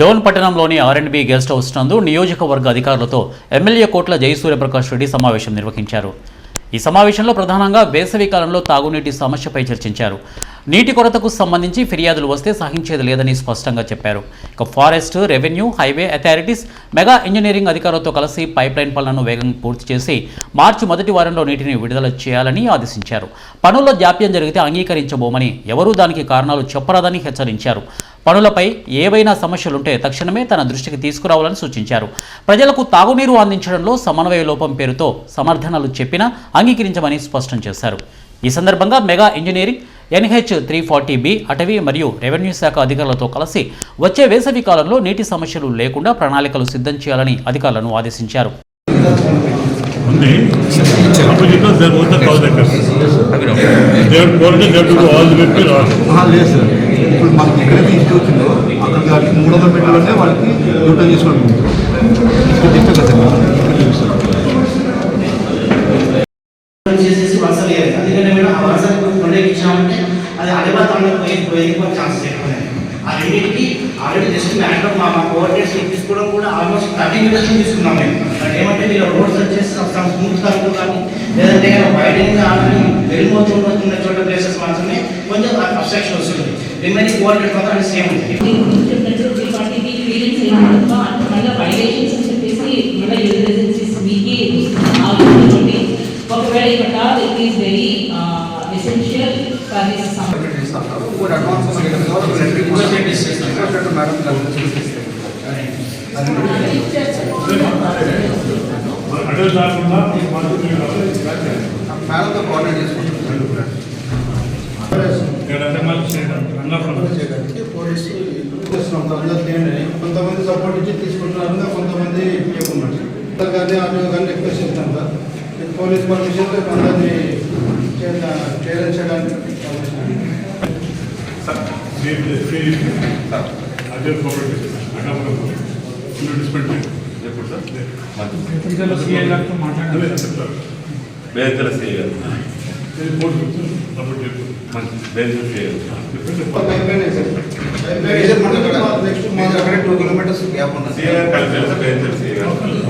డోన్ పట్టణంలోని ఆర్ఎండ్బి guest house నందు నియోజకవర్గ అధికారులతో ఎమ్మెల్యే కోట్ల జయసూర్యప్రకాష్ రెడ్డి సమావేశం నిర్వహించారు. ఈ సమావేశంలో ప్రధానంగా వేసవి కాలంలో తాగునీటి సమస్యపై చర్చించారు. నీటి కొరతకు సంబంధించి ఫిర్యాదులు వస్తే సహించేది లేదని స్పష్టంగా చెప్పారు. ఇక forest, revenue, highway authorities, mega engineering అధికారులతో కలిసి పైప్లైన్ పనులను వేగంగా పూర్తి చేసి మార్చి మొదటి వారంలో నీటిని విడుదల చేయాలని ఆదేశించారు. పనుల్లో జాప్యం జరిగితే అంగీకరించబోమని, ఎవరూ దానికి కారణాలు చెప్పరాదని హెచ్చరించారు. పనులపై ఏవైనా సమస్యలుంటే తక్షణమే తన దృష్టికి తీసుకురావాలని సూచించారు. ప్రజలకు తాగునీరు అందించడంలో సమన్వయ లోపం పేరుతో సమర్థనలు చెప్పినా అంగీకరించమని స్పష్టం చేశారు. ఈ సందర్భంగా మెగా ఇంజనీరింగ్, NH340B, అటవీ మరియు రెవెన్యూ శాఖ అధికారులతో కలిసి వచ్చే వేసవి కాలంలో నీటి సమస్యలు లేకుండా ప్రణాళికలు సిద్ధం చేయాలని అధికారులను ఆదేశించారు. ఇప్పుడు మాకు ఎక్కడైతే ఇష్యూ వచ్చిందో అక్కడ వాళ్ళకి 300 మీటర్లనే వాళ్ళకి యూటర్న్ చేసుకోవడం చేసేసి వలస లేదు. ఎందుకంటే మేడం ఆ వలస ప్రొడక్ట్ ఇచ్చామంటే అది అడిబాతంలో పోయే ఛాన్సెస్ ఎక్కువ ఉన్నాయి. ఆ రెండింటికి ఆల్రెడీ జస్ట్ మ్యాటర్ మా కోఆర్డినేట్స్ తీసుకోవడం కూడా ఆల్మోస్ట్ 30 మీటర్స్ తీసుకున్నాం మేము. బట్ ఏమంటే మీరు రోడ్స్ వచ్చేసి స్మూత్ కాదు కానీ లేదంటే వైడింగ్ ఆల్రెడీ వెళ్ళిపోతున్న చోట ప్లేసెస్ మాత్రమే కొంచెం అబ్స్ట్రక్షన్ వస్తుంది. రిమైనింగ్ కోఆర్డినేట్ మాత్రం సేమ్ ఉంటుంది. ఒకవేళ ఇక్కడ it is very essential for this summer. కూడా అడ్వాన్స్ మేడంతో కోఆర్డినేట్ చేసుకుంటున్నాం. కొంతమంది సపోర్ట్ ఇచ్చి తీసుకుంటున్నారు, కొంతమంది ఇవ్వకున్నారు. కానీ ఆటో కానీ రిక్వెస్ట్ చేస్తాం సార్, పోలీస్ పర్మిషన్ అందరినీ చేయించడానికి నెక్స్ట్ 2 కిలోమీటర్స్ గ్యాప్ ఉన్నది.